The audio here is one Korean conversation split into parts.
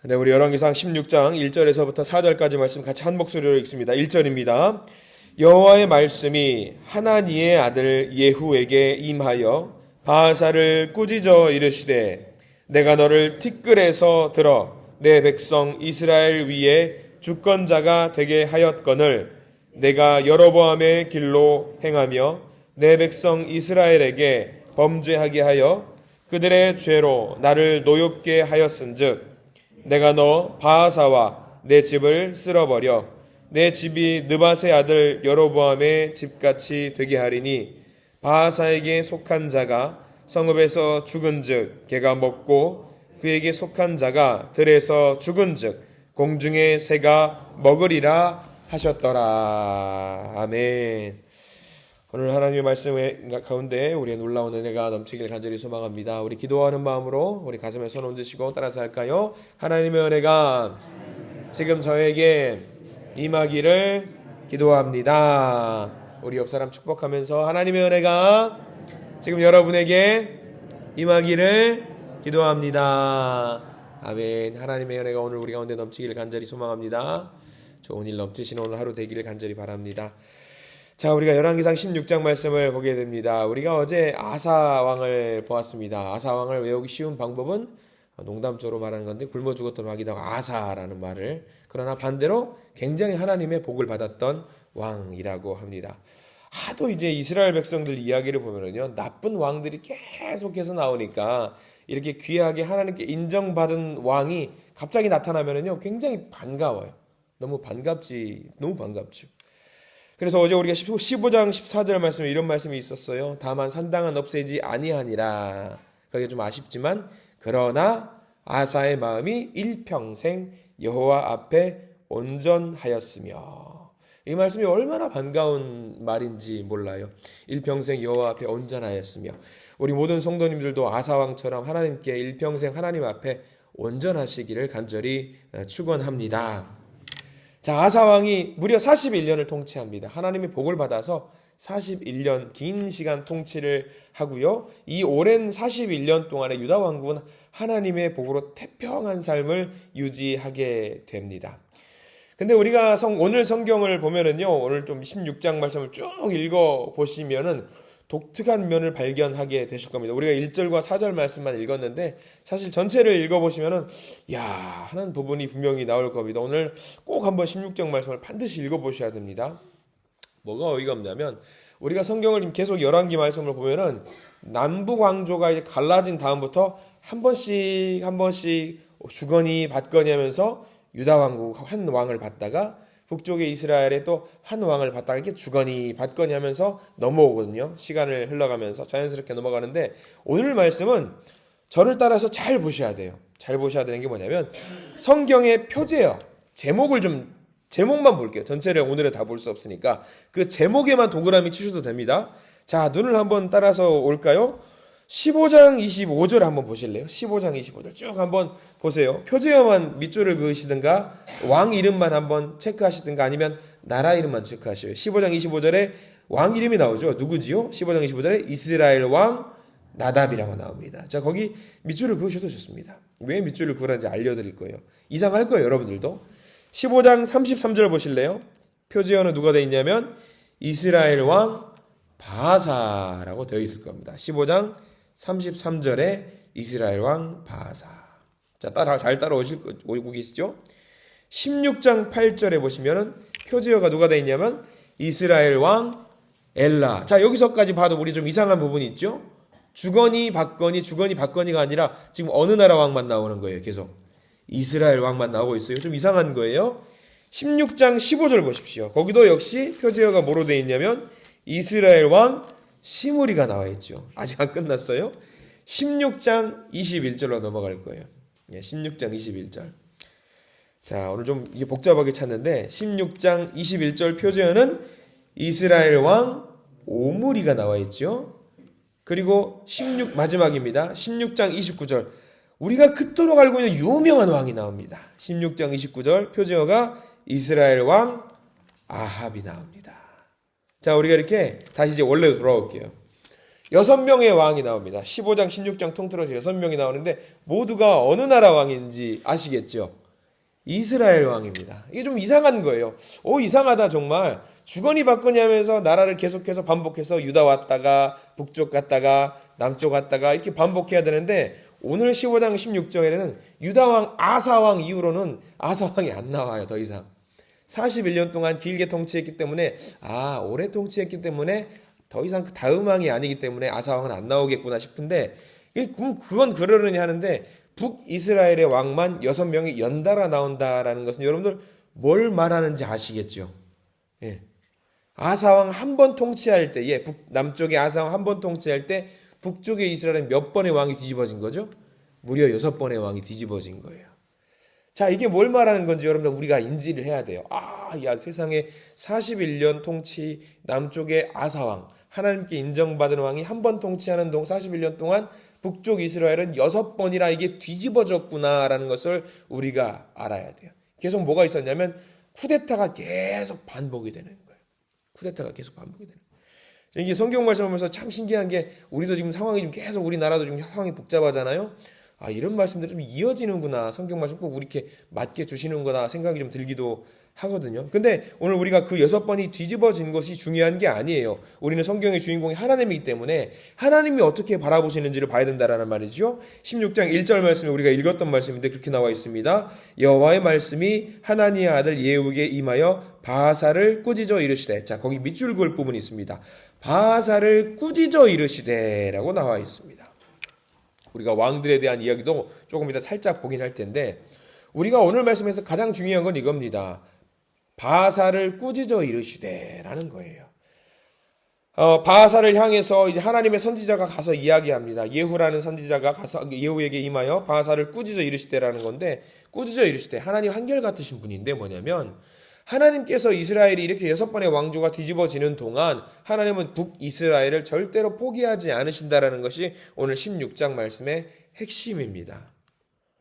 네, 우리 열왕기상 16장 1절에서부터 4절까지 말씀 같이 한 목소리로 읽습니다. 1절입니다. 여호와의 말씀이 하나니의 아들 예후에게 임하여 바하사를 꾸짖어 이르시되 내가 너를 티끌에서 들어 내 백성 이스라엘 위에 주권자가 되게 하였거늘 내가 여로보암의 길로 행하며 내 백성 이스라엘에게 범죄하게 하여 그들의 죄로 나를 노엽게 하였은즉 내가 너 바하사와 내 집을 쓸어버려 내 집이 느밧의 아들 여로보암의 집같이 되게 하리니 바하사에게 속한 자가 성읍에서 죽은즉 개가 먹고 그에게 속한 자가 들에서 죽은즉 공중의 새가 먹으리라 하셨더라. 아멘. 오늘 하나님의 말씀 가운데 우리의 놀라운 은혜가 넘치길 간절히 소망합니다. 우리 기도하는 마음으로 우리 가슴에 손 얹으시고 따라서 할까요? 하나님의 은혜가 지금 저에게 임하기를 기도합니다. 우리 옆 사람 축복하면서 하나님의 은혜가 지금 여러분에게 임하기를 기도합니다. 아멘. 하나님의 은혜가 오늘 우리 가운데 넘치기를 간절히 소망합니다. 좋은 일 넘치시는 오늘 하루 되기를 간절히 바랍니다. 자, 우리가 열왕기상 16장 말씀을 보게 됩니다. 우리가 어제 아사 왕을 보았습니다. 아사 왕을 외우기 쉬운 방법은 농담조로 말하는 건데 굶어 죽었던 왕이라고 아사라는 말을, 그러나 반대로 굉장히 하나님의 복을 받았던 왕이라고 합니다. 하도 이제 이스라엘 백성들 이야기를 보면은요, 나쁜 왕들이 계속해서 나오니까 이렇게 귀하게 하나님께 인정받은 왕이 갑자기 나타나면은요, 굉장히 반가워요. 너무 반갑죠. 그래서 어제 우리가 15장 14절 말씀에 이런 말씀이 있었어요. 다만 산당은 없애지 아니하니라. 그게 좀 아쉽지만 그러나 아사의 마음이 일평생 여호와 앞에 온전하였으며, 이 말씀이 얼마나 반가운 말인지 몰라요. 일평생 여호와 앞에 온전하였으며, 우리 모든 성도님들도 아사왕처럼 하나님께 일평생 하나님 앞에 온전하시기를 간절히 축원합니다. 자, 아사왕이 무려 41년을 통치합니다. 하나님의 복을 받아서 41년 긴 시간 통치를 하고요. 이 오랜 41년 동안에 유다 왕국은 하나님의 복으로 태평한 삶을 유지하게 됩니다. 근데 우리가 오늘 성경을 보면은요, 오늘 좀 16장 말씀을 쭉 읽어 보시면은 독특한 면을 발견하게 되실 겁니다. 우리가 1절과 4절 말씀만 읽었는데 사실 전체를 읽어보시면은 하는 부분이 분명히 나올 겁니다. 오늘 꼭 한번 16장 말씀을 반드시 읽어보셔야 됩니다. 뭐가 어이가 없냐면 우리가 성경을 계속 열왕기 말씀을 보면은 남북 왕조가 이제 갈라진 다음부터 한 번씩 주거니 받거니 하면서 유다 왕국 한 왕을 받다가 북쪽의 이스라엘에 또 한 왕을 받다가 이렇게 주거니 받거니 하면서 넘어오거든요. 시간을 흘러가면서 자연스럽게 넘어가는데 오늘 말씀은 저를 따라서 잘 보셔야 돼요. 잘 보셔야 되는 게 뭐냐면 성경의 표제요. 제목만 볼게요. 전체를 오늘은 다 볼 수 없으니까 그 제목에만 동그라미 치셔도 됩니다. 자, 눈을 한번 따라서 올까요? 15장 25절 한번 보실래요? 15장 25절 쭉 한번 보세요. 표제어만 밑줄을 그으시든가 왕 이름만 한번 체크하시든가 아니면 나라 이름만 체크하셔요. 15장 25절에 왕 이름이 나오죠. 누구지요? 15장 25절에 이스라엘 왕 나답이라고 나옵니다. 자, 거기 밑줄을 그으셔도 좋습니다. 왜 밑줄을 그으라는지 알려드릴 거예요. 이상할 거예요, 여러분들도. 15장 33절 보실래요? 표제어는 누가 되어 있냐면 이스라엘 왕 바하사라고 되어 있을 겁니다. 15장 33절에 이스라엘 왕 바하사. 자, 잘 따라오고 계시죠? 16장 8절에 보시면은 표제어가 누가 되어 있냐면 이스라엘 왕 엘라. 자, 여기서까지 봐도 우리 좀 이상한 부분이 있죠? 주거니 받거니가 아니라 지금 어느 나라 왕만 나오는 거예요. 계속 이스라엘 왕만 나오고 있어요. 좀 이상한 거예요. 16장 15절 보십시오. 거기도 역시 표제어가 뭐로 되어 있냐면 이스라엘 왕 시므리가 나와 있죠. 아직 안 끝났어요. 16장 21절로 넘어갈 거예요. 16장 21절. 자, 오늘 좀 이게 복잡하게 찾는데 16장 21절 표제어는 이스라엘 왕 오므리가 나와 있죠. 그리고 마지막입니다. 16장 29절. 우리가 그토록 알고 있는 유명한 왕이 나옵니다. 16장 29절 표제어가 이스라엘 왕 아합이 나옵니다. 자, 우리가 이렇게 다시 이제 원래로 돌아올게요. 6명의 왕이 나옵니다. 15장, 16장 통틀어서 6명이 나오는데 모두가 어느 나라 왕인지 아시겠죠? 이스라엘 왕입니다. 이게 좀 이상한 거예요. 이상하다 정말. 주거니 받거니 하면서 나라를 계속해서 반복해서 유다 왔다가 북쪽 갔다가 남쪽 갔다가 이렇게 반복해야 되는데 오늘 15장 16절에는 유다 왕 아사 왕 이후로는 아사 왕이 안 나와요. 더 이상. 41년 동안 길게 통치했기 때문에 오래 통치했기 때문에 더 이상 그 다음 왕이 아니기 때문에 아사 왕은 안 나오겠구나 싶은데 그건 그러려니 하는데 북이스라엘의 왕만 6명이 연달아 나온다라는 것은 여러분들 뭘 말하는지 아시겠죠? 예. 아사왕 한 번 통치할 때에 남쪽의 아사왕 한 번 통치할 때 북쪽의 이스라엘은 몇 번의 왕이 뒤집어진 거죠? 무려 6번의 왕이 뒤집어진 거예요. 자, 이게 뭘 말하는 건지 여러분들 우리가 인지를 해야 돼요. 세상에 41년 통치 남쪽의 아사왕, 하나님께 인정받은 왕이 한 번 통치하는 41년 동안 북쪽 이스라엘은 6번이나 이게 뒤집어졌구나라는 것을 우리가 알아야 돼요. 계속 뭐가 있었냐면 쿠데타가 계속 반복이 되는 거예요. 쿠데타가 계속 반복이 되는 거예요. 이게 성경 말씀 보면서 참 신기한 게 우리도 지금 상황이 좀 계속 우리나라도 지금 상황이 복잡하잖아요. 이런 말씀들이 좀 이어지는구나. 성경 말씀 꼭 우리 이렇게 맞게 주시는 거다 생각이 좀 들기도 하거든요. 근데 오늘 우리가 그 6번이 뒤집어진 것이 중요한 게 아니에요. 우리는 성경의 주인공이 하나님이기 때문에 하나님이 어떻게 바라보시는지를 봐야 된다라는 말이죠. 16장 1절 말씀이 우리가 읽었던 말씀인데 그렇게 나와 있습니다. 여호와의 말씀이 하나니의 아들 예후에게 임하여 바하사를 꾸짖어 이르시되. 자, 거기 밑줄 그을 부분이 있습니다. 바하사를 꾸짖어 이르시되 라고 나와 있습니다. 우리가 왕들에 대한 이야기도 조금 이따 살짝 보긴 할 텐데 우리가 오늘 말씀에서 가장 중요한 건 이겁니다. 바하사를 꾸짖어 이르시되라는 거예요. 바하사를 향해서 이제 하나님의 선지자가 가서 이야기합니다. 예후라는 선지자가 가서 예후에게 임하여 바하사를 꾸짖어 이르시되라는 건데 꾸짖어 이르시되 하나님 한결같으신 분인데 뭐냐면 하나님께서 이스라엘이 이렇게 6번의 왕조가 뒤집어지는 동안 하나님은 북이스라엘을 절대로 포기하지 않으신다라는 것이 오늘 16장 말씀의 핵심입니다.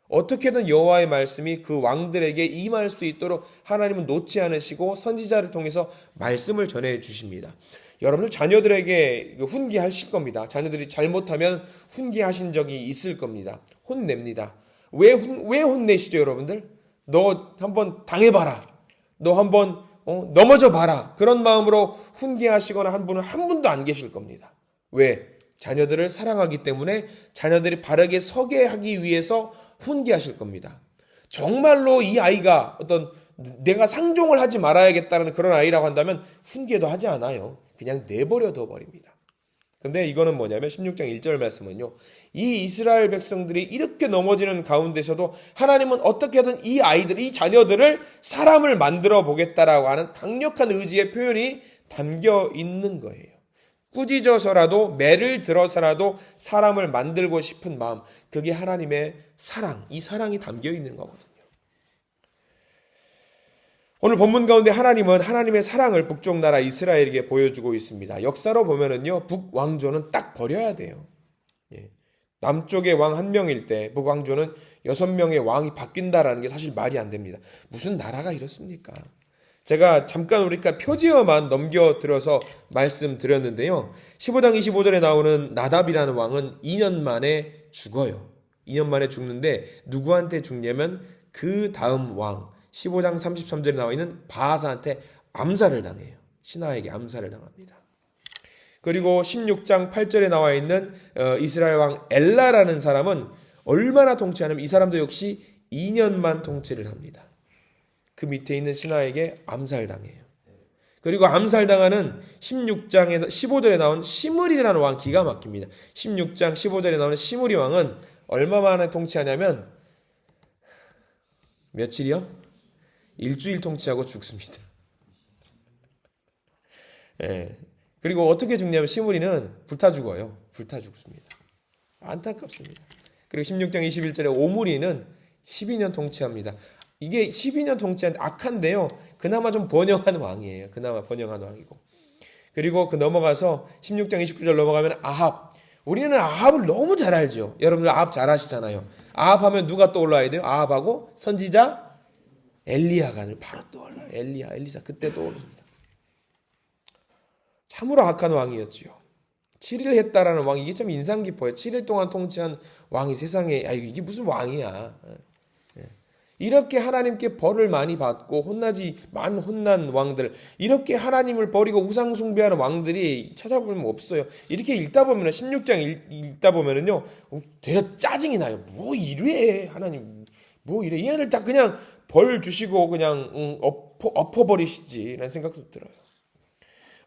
어떻게든 여호와의 말씀이 그 왕들에게 임할 수 있도록 하나님은 놓지 않으시고 선지자를 통해서 말씀을 전해 주십니다. 여러분들 자녀들에게 훈계하실 겁니다. 자녀들이 잘못하면 훈계하신 적이 있을 겁니다. 혼냅니다. 왜 혼내시죠, 여러분들? 너 한번 당해봐라. 너 한번 넘어져 봐라. 그런 마음으로 훈계하시거나 한 분은 한 분도 안 계실 겁니다. 왜? 자녀들을 사랑하기 때문에 자녀들이 바르게 서게 하기 위해서 훈계하실 겁니다. 정말로 이 아이가 내가 상종을 하지 말아야겠다는 그런 아이라고 한다면 훈계도 하지 않아요. 그냥 내버려 둬 버립니다. 근데 이거는 뭐냐면 16장 1절 말씀은요. 이 이스라엘 백성들이 이렇게 넘어지는 가운데서도 하나님은 어떻게든 이 아이들, 이 자녀들을 사람을 만들어 보겠다라고 하는 강력한 의지의 표현이 담겨 있는 거예요. 꾸짖어서라도 매를 들어서라도 사람을 만들고 싶은 마음, 그게 하나님의 사랑, 이 사랑이 담겨 있는 거거든요. 오늘 본문 가운데 하나님은 하나님의 사랑을 북쪽 나라 이스라엘에게 보여주고 있습니다. 역사로 보면은요, 북왕조는 딱 버려야 돼요. 남쪽의 왕 한 명일 때 북왕조는 6명의 왕이 바뀐다라는 게 사실 말이 안 됩니다. 무슨 나라가 이렇습니까? 제가 잠깐 우리가 표지어만 넘겨들어서 말씀드렸는데요. 15장 25절에 나오는 나답이라는 왕은 2년 만에 죽어요. 2년 만에 죽는데 누구한테 죽냐면 그 다음 왕 15장 33절에 나와 있는 바하사한테 암살을 당해요. 신하에게 암살을 당합니다. 그리고 16장 8절에 나와 있는 이스라엘 왕 엘라라는 사람은 얼마나 통치하냐면 이 사람도 역시 2년만 통치를 합니다. 그 밑에 있는 신하에게 암살당해요. 그리고 암살당하는 16장에 15절에 나온 시므리라는 왕 기가 막힙니다. 16장 15절에 나오는 시므리 왕은 얼마 만에 통치하냐면 며칠이요? 일주일 통치하고 죽습니다. 그리고 어떻게 죽냐면 시므리는 불타 죽어요. 불타 죽습니다. 안타깝습니다. 그리고 16장 21절에 오므리는 12년 통치합니다. 이게 12년 통치한 악한데요. 그나마 좀 번영한 왕이에요. 그나마 번영한 왕이고. 그리고 그 넘어가서 16장 29절 넘어가면 아합. 우리는 아합을 너무 잘 알죠. 여러분들 아합 잘 아시잖아요. 아합 하면 누가 떠올라야 돼요? 아합하고 선지자 엘리야가 바로 떠올라요. 엘리사 그때 떠오릅니다. 참으로 악한 왕이었지요. 7일 했다라는 왕, 이게 참 인상 깊어요. 7일 동안 통치한 왕이 세상에, 이게 무슨 왕이야. 이렇게 하나님께 벌을 많이 받고 혼난 왕들, 이렇게 하나님을 버리고 우상 숭배하는 왕들이 찾아보면 없어요. 이렇게 읽다 보면 16장 읽다 보면은요, 되려 짜증이 나요. 뭐 이래 하나님, 뭐 이래, 얘네들 다 그냥 벌 주시고 그냥 엎어버리시지라는 생각도 들어요.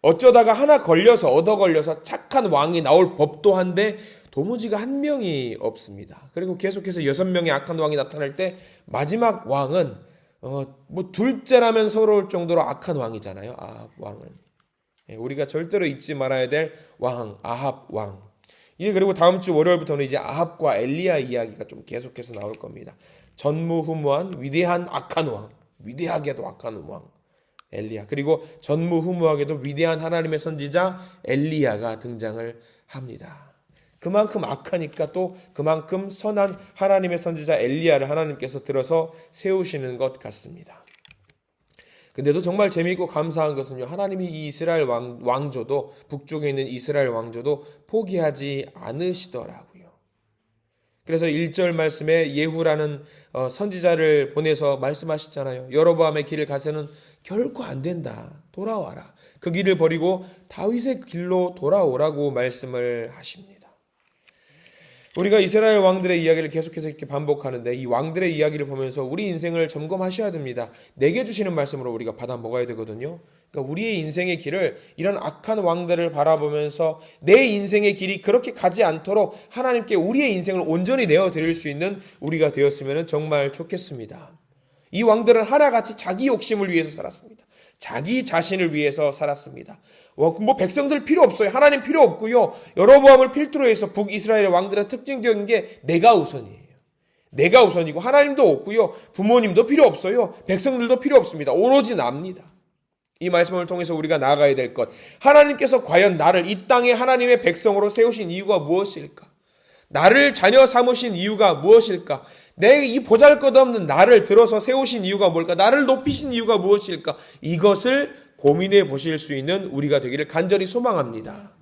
어쩌다가 얻어 걸려서 착한 왕이 나올 법도 한데 도무지가 한 명이 없습니다. 그리고 계속해서 6명의 악한 왕이 나타날 때 마지막 왕은 뭐 둘째라면 서러울 정도로 악한 왕이잖아요. 아합 왕은. 우리가 절대로 잊지 말아야 될 왕, 아합 왕. 이게 그리고 다음 주 월요일부터는 이제 아합과 엘리야 이야기가 좀 계속해서 나올 겁니다. 전무후무한 위대한 악한 왕, 위대하게도 악한 왕. 엘리야. 그리고 전무후무하게도 위대한 하나님의 선지자 엘리야가 등장을 합니다. 그만큼 악하니까 또 그만큼 선한 하나님의 선지자 엘리야를 하나님께서 들어서 세우시는 것 같습니다. 근데도 정말 재미있고 감사한 것은요, 하나님이 이 이스라엘 왕조도, 북쪽에 있는 이스라엘 왕조도 포기하지 않으시더라고요. 그래서 1절 말씀에 예후라는 선지자를 보내서 말씀하셨잖아요. 여로보암의 길을 가서는 결코 안 된다. 돌아와라. 그 길을 버리고 다윗의 길로 돌아오라고 말씀을 하십니다. 우리가 이스라엘 왕들의 이야기를 계속해서 이렇게 반복하는데 이 왕들의 이야기를 보면서 우리 인생을 점검하셔야 됩니다. 내게 주시는 말씀으로 우리가 받아 먹어야 되거든요. 그러니까 우리의 인생의 길을 이런 악한 왕들을 바라보면서 내 인생의 길이 그렇게 가지 않도록 하나님께 우리의 인생을 온전히 내어드릴 수 있는 우리가 되었으면 정말 좋겠습니다. 이 왕들은 하나같이 자기 욕심을 위해서 살았습니다. 자기 자신을 위해서 살았습니다. 뭐 백성들 필요 없어요. 하나님 필요 없고요. 여로보암을 필두로 해서 북이스라엘의 왕들의 특징적인 게 내가 우선이에요. 내가 우선이고 하나님도 없고요. 부모님도 필요 없어요. 백성들도 필요 없습니다. 오로지 납니다. 이 말씀을 통해서 우리가 나아가야 될 것. 하나님께서 과연 나를 이 땅에 하나님의 백성으로 세우신 이유가 무엇일까? 나를 자녀 삼으신 이유가 무엇일까? 내 이 보잘것없는 나를 들어서 세우신 이유가 뭘까? 나를 높이신 이유가 무엇일까? 이것을 고민해 보실 수 있는 우리가 되기를 간절히 소망합니다.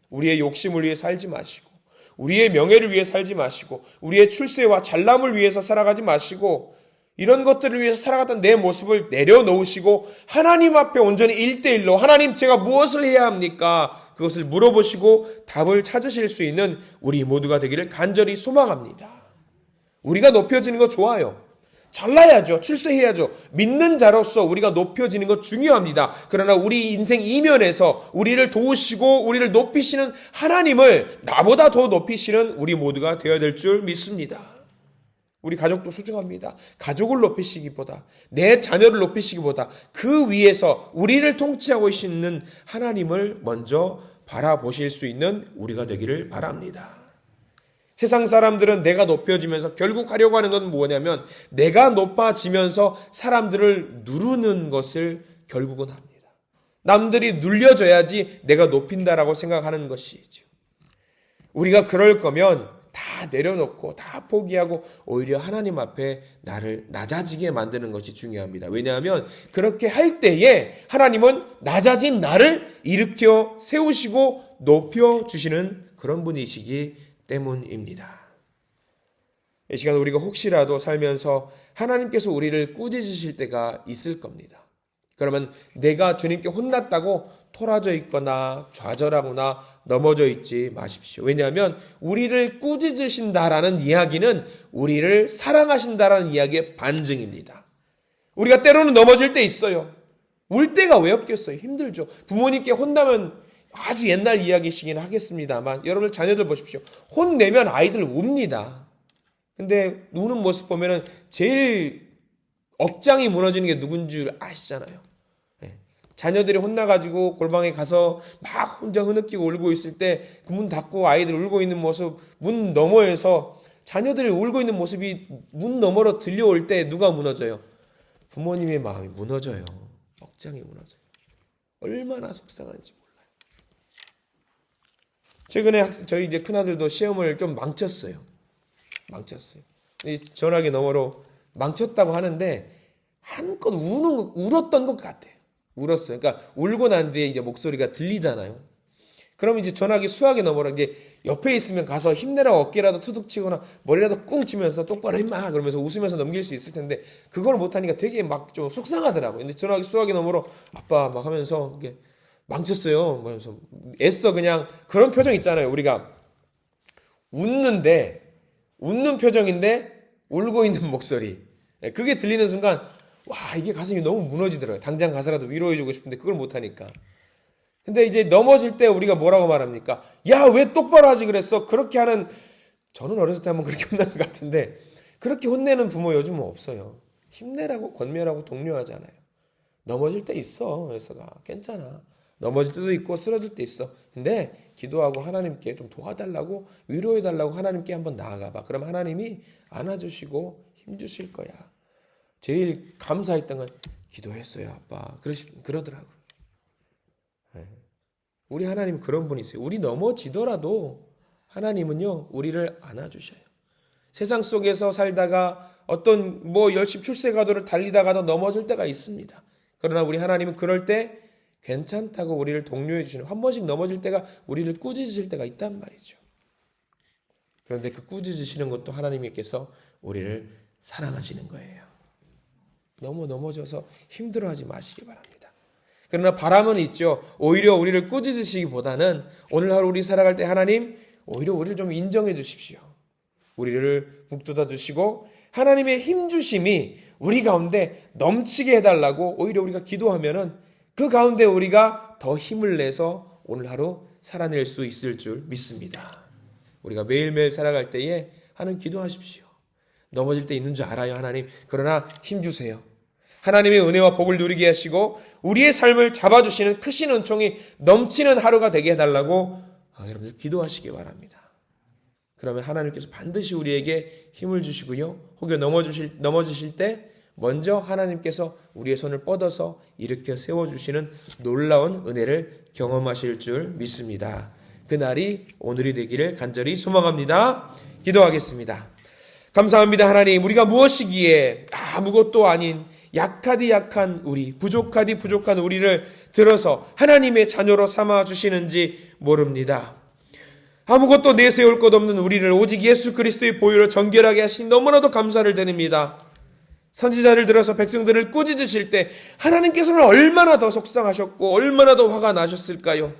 우리의 욕심을 위해 살지 마시고, 우리의 명예를 위해 살지 마시고, 우리의 출세와 잘남을 위해서 살아가지 마시고, 이런 것들을 위해서 살아갔던 내 모습을 내려놓으시고 하나님 앞에 온전히 1대1로 하나님 제가 무엇을 해야 합니까? 그것을 물어보시고 답을 찾으실 수 있는 우리 모두가 되기를 간절히 소망합니다. 우리가 높여지는 거 좋아요. 잘나야죠. 출세해야죠. 믿는 자로서 우리가 높여지는 거 중요합니다. 그러나 우리 인생 이면에서 우리를 도우시고 우리를 높이시는 하나님을 나보다 더 높이시는 우리 모두가 되어야 될 줄 믿습니다. 우리 가족도 소중합니다. 가족을 높이시기보다 내 자녀를 높이시기보다 그 위에서 우리를 통치하고 계시는 하나님을 먼저 바라보실 수 있는 우리가 되기를 바랍니다. 세상 사람들은 내가 높여지면서 결국 하려고 하는 건 뭐냐면 내가 높아지면서 사람들을 누르는 것을 결국은 합니다. 남들이 눌려져야지 내가 높인다라고 생각하는 것이죠. 우리가 그럴 거면 다 내려놓고 다 포기하고 오히려 하나님 앞에 나를 낮아지게 만드는 것이 중요합니다. 왜냐하면 그렇게 할 때에 하나님은 낮아진 나를 일으켜 세우시고 높여주시는 그런 분이시기 때문입니다. 이 시간 우리가 혹시라도 살면서 하나님께서 우리를 꾸짖으실 때가 있을 겁니다. 그러면 내가 주님께 혼났다고 토라져 있거나 좌절하거나 넘어져 있지 마십시오. 왜냐하면 우리를 꾸짖으신다라는 이야기는 우리를 사랑하신다라는 이야기의 반증입니다. 우리가 때로는 넘어질 때 있어요. 울 때가 왜 없겠어요? 힘들죠. 부모님께 혼나면 아주 옛날 이야기시긴 하겠습니다만 여러분 자녀들 보십시오. 혼내면 아이들 웁니다. 근데 우는 모습 보면은 제일 억장이 무너지는 게 누군 줄 아시잖아요. 자녀들이 혼나가지고 골방에 가서 막 혼자 흐느끼고 울고 있을 때 그 문 닫고 아이들 울고 있는 모습, 문 너머에서 자녀들이 울고 있는 모습이 문 너머로 들려올 때 누가 무너져요? 부모님의 마음이 무너져요. 억장이 무너져요. 얼마나 속상한지 몰라요. 최근에 저희 이제 큰아들도 시험을 좀 망쳤어요. 전화기 너머로 망쳤다고 하는데 한껏 울었던 것 같아요. 울었어요. 그러니까 울고 난 뒤에 이제 목소리가 들리잖아요. 그러면 이제 전화기 수학에 넘어라. 이제 옆에 있으면 가서 힘내라고 어깨라도 투둑 치거나 머리라도 꿍 치면서 똑바로 임마 그러면서 웃으면서 넘길 수 있을 텐데 그걸 못하니까 되게 막 좀 속상하더라고요. 근데 전화기 수학에 넘어로 아빠 막 하면서 이게 망쳤어요. 그러면서 애써 그냥 그런 표정 있잖아요. 우리가 웃는 표정인데 울고 있는 목소리. 그게 들리는 순간 와 이게 가슴이 너무 무너지더라고요. 당장 가서라도 위로해주고 싶은데 그걸 못하니까. 근데 이제 넘어질 때 우리가 뭐라고 말합니까? 야, 왜 똑바로 하지 그랬어? 그렇게 하는, 저는 어렸을 때 한번 그렇게 혼난 것 같은데, 그렇게 혼내는 부모 요즘은 없어요. 힘내라고, 권면하고 독려하잖아요. 넘어질 때 있어, 그래서가. 괜찮아. 넘어질 때도 있고, 쓰러질 때 있어. 근데 기도하고 하나님께 좀 도와달라고, 위로해달라고 하나님께 한번 나아가봐. 그럼 하나님이 안아주시고 힘주실 거야. 제일 감사했던 건, 기도했어요, 아빠. 그러더라고요. 우리 하나님 그런 분이세요. 우리 넘어지더라도 하나님은요 우리를 안아주셔요. 세상 속에서 살다가 어떤 열심히 출세가도를 달리다가도 넘어질 때가 있습니다. 그러나 우리 하나님은 그럴 때 괜찮다고 우리를 독려해 주시는, 한 번씩 넘어질 때가 우리를 꾸짖으실 때가 있단 말이죠. 그런데 그 꾸짖으시는 것도 하나님께서 우리를 사랑하시는 거예요. 너무 넘어져서 힘들어하지 마시기 바랍니다. 그러나 바람은 있죠. 오히려 우리를 꾸짖으시기보다는 오늘 하루 우리 살아갈 때 하나님 오히려 우리를 좀 인정해 주십시오. 우리를 북돋아 주시고 하나님의 힘주심이 우리 가운데 넘치게 해달라고 오히려 우리가 기도하면은 그 가운데 우리가 더 힘을 내서 오늘 하루 살아낼 수 있을 줄 믿습니다. 우리가 매일매일 살아갈 때에 하나님 기도하십시오. 넘어질 때 있는 줄 알아요, 하나님. 그러나 힘주세요. 하나님의 은혜와 복을 누리게 하시고 우리의 삶을 잡아주시는 크신 은총이 넘치는 하루가 되게 해달라고 여러분들 기도하시기 바랍니다. 그러면 하나님께서 반드시 우리에게 힘을 주시고요. 혹여 넘어지실 때 먼저 하나님께서 우리의 손을 뻗어서 일으켜 세워주시는 놀라운 은혜를 경험하실 줄 믿습니다. 그날이 오늘이 되기를 간절히 소망합니다. 기도하겠습니다. 감사합니다. 하나님, 우리가 무엇이기에 아무것도 아닌 약하디 약한 우리, 부족하디 부족한 우리를 들어서 하나님의 자녀로 삼아 주시는지 모릅니다. 아무것도 내세울 것 없는 우리를 오직 예수 그리스도의 보혈로 정결하게 하신 너무나도 감사를 드립니다. 선지자를 들어서 백성들을 꾸짖으실 때 하나님께서는 얼마나 더 속상하셨고 얼마나 더 화가 나셨을까요?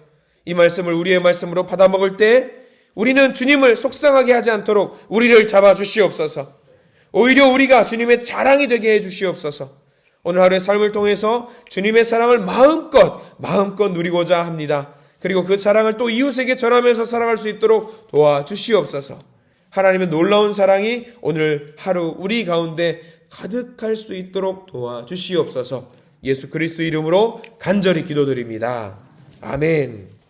이 말씀을 우리의 말씀으로 받아먹을 때 우리는 주님을 속상하게 하지 않도록 우리를 잡아 주시옵소서. 오히려 우리가 주님의 자랑이 되게 해 주시옵소서. 오늘 하루의 삶을 통해서 주님의 사랑을 마음껏 누리고자 합니다. 그리고 그 사랑을 또 이웃에게 전하면서 살아갈 수 있도록 도와주시옵소서. 하나님의 놀라운 사랑이 오늘 하루 우리 가운데 가득할 수 있도록 도와주시옵소서. 예수 그리스도 이름으로 간절히 기도드립니다. 아멘.